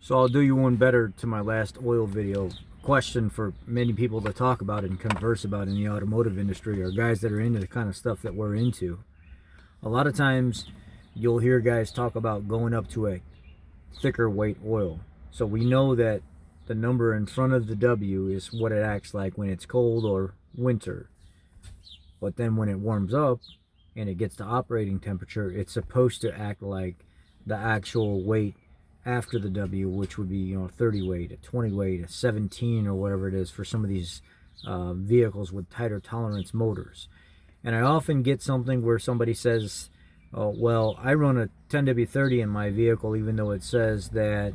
So I'll do you one better to my last oil video. Question for many people to talk about and converse about in the automotive industry, or guys that are into the kind of stuff that we're into. A lot of times you'll hear guys talk about going up to a thicker weight oil. So we know that the number in front of the W is what it acts like when it's cold or winter. But then when it warms up and it gets to operating temperature, it's supposed to act like the actual weight after the W, which would be 30 weight, a 20 weight, a 17, or whatever it is for some of these vehicles with tighter tolerance motors. And I often get something where somebody says, oh, well, I run a 10W30 in my vehicle, even though it says that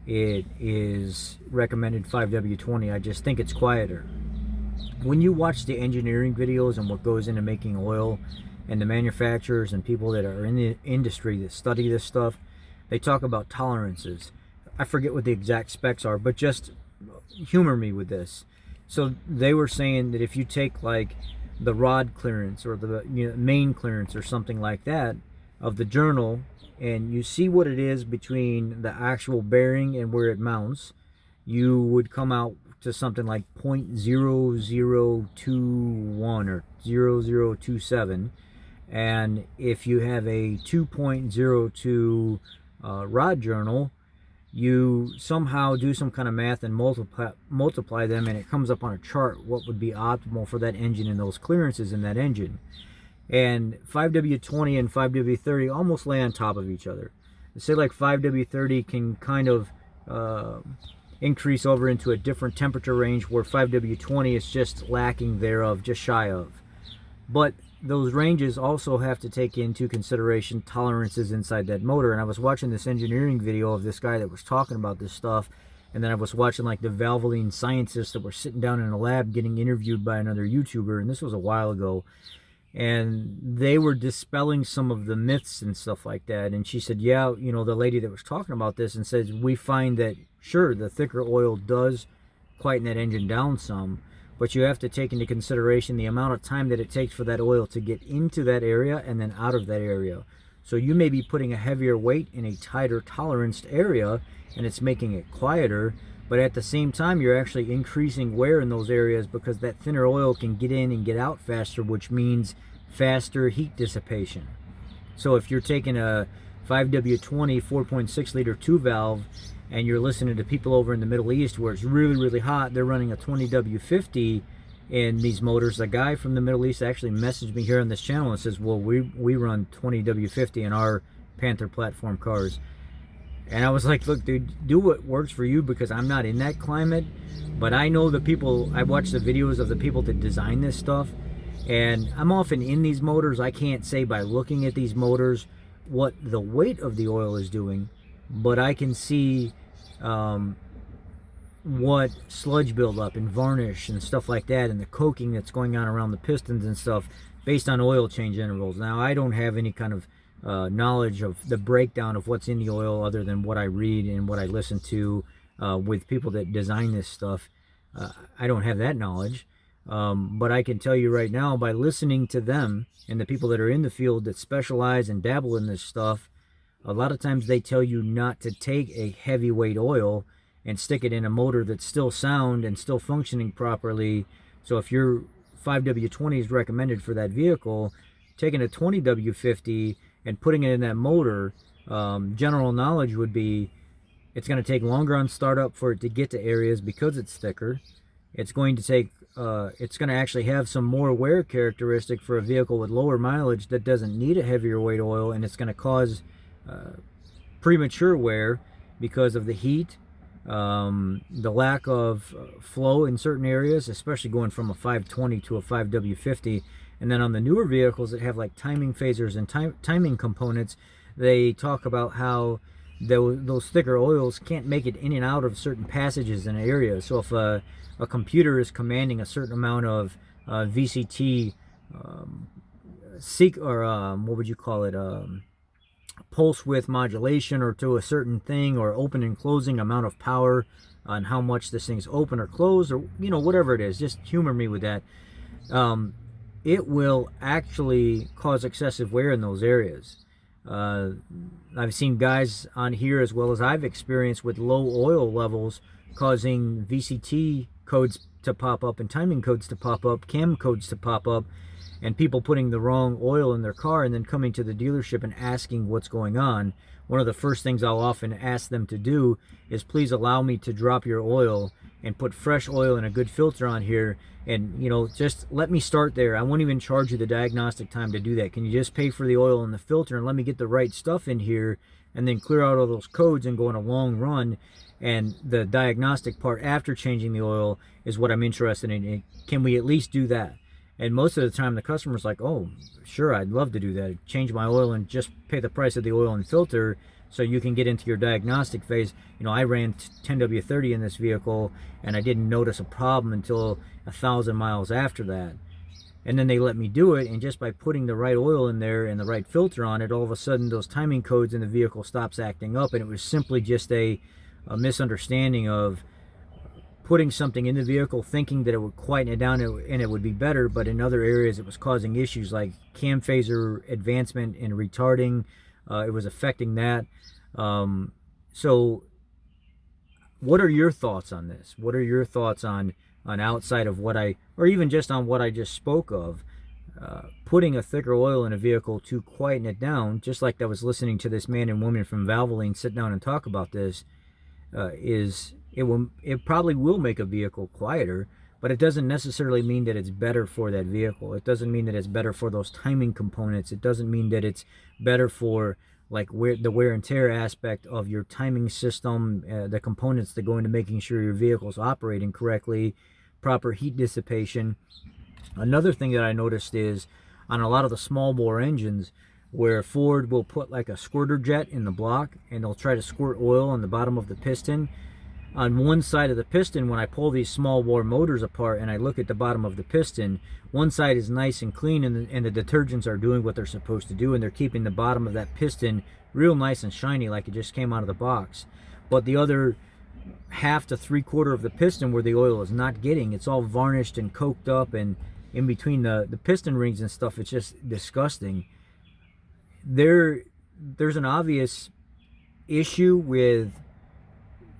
it is recommended 5W20. I just think it's quieter. When you watch the engineering videos and what goes into making oil, and the manufacturers and people that are in the industry that study this stuff, they talk about tolerances. I forget what the exact specs are, but just humor me with this. So they were saying that if you take like the rod clearance or the main clearance or something like that of the journal, and you see what it is between the actual bearing and where it mounts, you would come out to something like 0.0021 or 0027. And if you have a 2.02 rod journal, you somehow do some kind of math and multiply them, and it comes up on a chart what would be optimal for that engine and those clearances in that engine. And 5W20 and 5W30 almost lay on top of each other. Say like 5W30 can kind of increase over into a different temperature range, where 5W20 is just lacking thereof, just shy of. But those ranges also have to take into consideration tolerances inside that motor. And I was watching this engineering video of this guy that was talking about this stuff, and then I was watching like the Valvoline scientists that were sitting down in a lab getting interviewed by another YouTuber, and this was a while ago, and they were dispelling some of the myths and stuff like that. And she said, yeah, the lady that was talking about this, and says, we find that sure, the thicker oil does quieten that engine down some, but you have to take into consideration the amount of time that it takes for that oil to get into that area and then out of that area. So you may be putting a heavier weight in a tighter toleranced area, and it's making it quieter, but at the same time you're actually increasing wear in those areas, because that thinner oil can get in and get out faster, which means faster heat dissipation. So if you're taking a 5W20 4.6 liter 2 valve and you're listening to people over in the Middle East where it's really, really hot, they're running a 20W50 in these motors. A guy from the Middle East actually messaged me here on this channel and says, well, we run 20W50 in our Panther platform cars. And I was like, look, dude, do what works for you, because I'm not in that climate. But I know the people, I watch the videos of the people that design this stuff, and I'm often in these motors. I can't say by looking at these motors what the weight of the oil is doing, but I can see what sludge buildup and varnish and stuff like that, and the coking that's going on around the pistons and stuff based on oil change intervals. Now, I don't have any kind of knowledge of the breakdown of what's in the oil other than what I read and what I listen to with people that design this stuff. I don't have that knowledge, but I can tell you right now, by listening to them and the people that are in the field that specialize and dabble in this stuff, a lot of times they tell you not to take a heavyweight oil and stick it in a motor that's still sound and still functioning properly. So if your 5W20 is recommended for that vehicle, taking a 20W50 and putting it in that motor, general knowledge would be it's going to take longer on startup for it to get to areas because it's thicker. It's going to take, it's going to actually have some more wear characteristic for a vehicle with lower mileage that doesn't need a heavier weight oil, and it's going to cause premature wear because of the heat, the lack of flow in certain areas, especially going from a 520 to a 5W50. And then on the newer vehicles that have like timing phasers and timing components, they talk about how those thicker oils can't make it in and out of certain passages in areas. So if a computer is commanding a certain amount of VCT, what would you call it, pulse width modulation, or to a certain thing, or open and closing amount of power on how much this thing's open or closed, or whatever it is, just humor me with that. It will actually cause excessive wear in those areas. I've seen guys on here, as well as I've experienced, with low oil levels causing VCT codes to pop up and timing codes to pop up, cam codes to pop up, and people putting the wrong oil in their car and then coming to the dealership and asking what's going on. One of the first things I'll often ask them to do is, please allow me to drop your oil and put fresh oil and a good filter on here, and just let me start there. I won't even charge you the diagnostic time to do that. Can you just pay for the oil and the filter and let me get the right stuff in here, and then clear out all those codes and go on a long run? And the diagnostic part after changing the oil is what I'm interested in. Can we at least do that? And most of the time the customer's like, oh, sure, I'd love to do that. Change my oil and just pay the price of the oil and filter so you can get into your diagnostic phase. I ran 10W30 in this vehicle, and I didn't notice a problem until 1,000 miles after that. And then they let me do it, and just by putting the right oil in there and the right filter on it, all of a sudden those timing codes in the vehicle stops acting up. And it was simply just a misunderstanding of putting something in the vehicle thinking that it would quieten it down and it would be better, but in other areas it was causing issues like cam phaser advancement and retarding. It was affecting that. So what are your thoughts on this? What are your thoughts on outside of what or even just on what I just spoke of, putting a thicker oil in a vehicle to quieten it down, just like I was listening to this man and woman from Valvoline sit down and talk about this, it probably will make a vehicle quieter, but it doesn't necessarily mean that it's better for that vehicle. It doesn't mean that it's better for those timing components. It doesn't mean that it's better for the wear and tear aspect of your timing system, the components that go into making sure your vehicle's operating correctly, proper heat dissipation. Another thing that I noticed is on a lot of the small bore engines, where Ford will put like a squirter jet in the block and they'll try to squirt oil on the bottom of the piston. On one side of the piston, when I pull these small bore motors apart and I look at the bottom of the piston, one side is nice and clean, and the detergents are doing what they're supposed to do, and they're keeping the bottom of that piston real nice and shiny like it just came out of the box. But the other half to 3/4 of the piston where the oil is not getting, it's all varnished and coked up, and in between the piston rings and stuff, it's just disgusting. There's an obvious issue with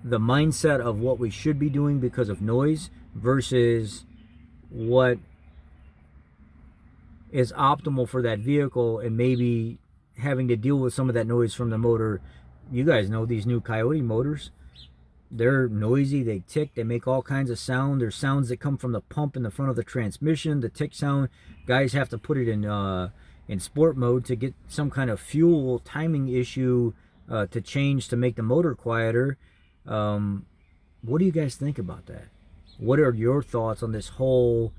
the mindset of what we should be doing because of noise versus what is optimal for that vehicle, and maybe having to deal with some of that noise from the motor. You guys know these new Coyote motors. They're noisy, they tick, they make all kinds of sound. There's sounds that come from the pump in the front of the transmission, the tick sound. Guys have to put it in sport mode to get some kind of fuel timing issue to change to make the motor quieter. What do you guys think about that? What are your thoughts on this whole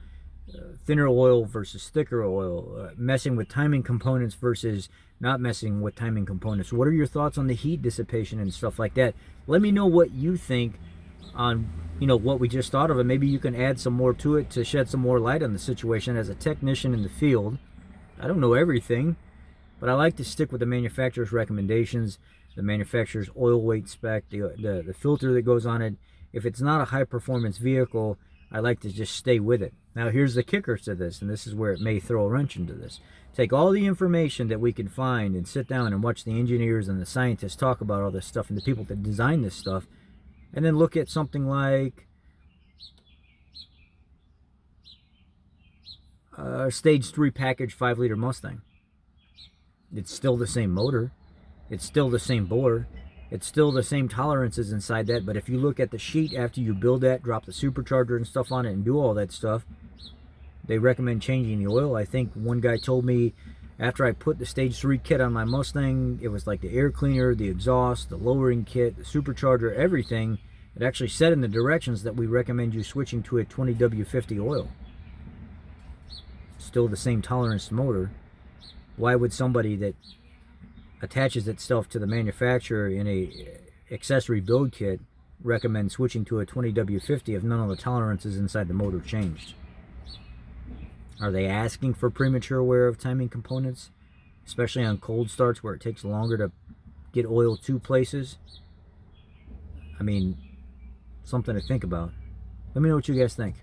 thinner oil versus thicker oil, messing with timing components versus not messing with timing components? What are your thoughts on the heat dissipation and stuff like that? Let me know what you think on what we just thought of, and maybe you can add some more to it to shed some more light on the situation. As a technician in the field, I don't know everything, but I like to stick with the manufacturer's recommendations, the manufacturer's oil weight spec, the filter that goes on it. If it's not a high performance vehicle, I like to just stay with it. Now here's the kicker to this, and this is where it may throw a wrench into this. Take all the information that we can find and sit down and watch the engineers and the scientists talk about all this stuff and the people that design this stuff, and then look at something like a Stage 3 package 5-liter Mustang. It's still the same motor. It's still the same bore. It's still the same tolerances inside that. But if you look at the sheet after you build that, drop the supercharger and stuff on it and do all that stuff, they recommend changing the oil. I think one guy told me after I put the Stage 3 kit on my Mustang, it was like the air cleaner, the exhaust, the lowering kit, the supercharger, everything. It actually said in the directions that we recommend you switching to a 20W50 oil. Still the same tolerance motor. Why would somebody that attaches itself to the manufacturer in a accessory build kit recommend switching to a 20W50 if none of the tolerances inside the motor changed? Are they asking for premature wear of timing components, especially on cold starts where it takes longer to get oil to places? I mean, something to think about. Let me know what you guys think.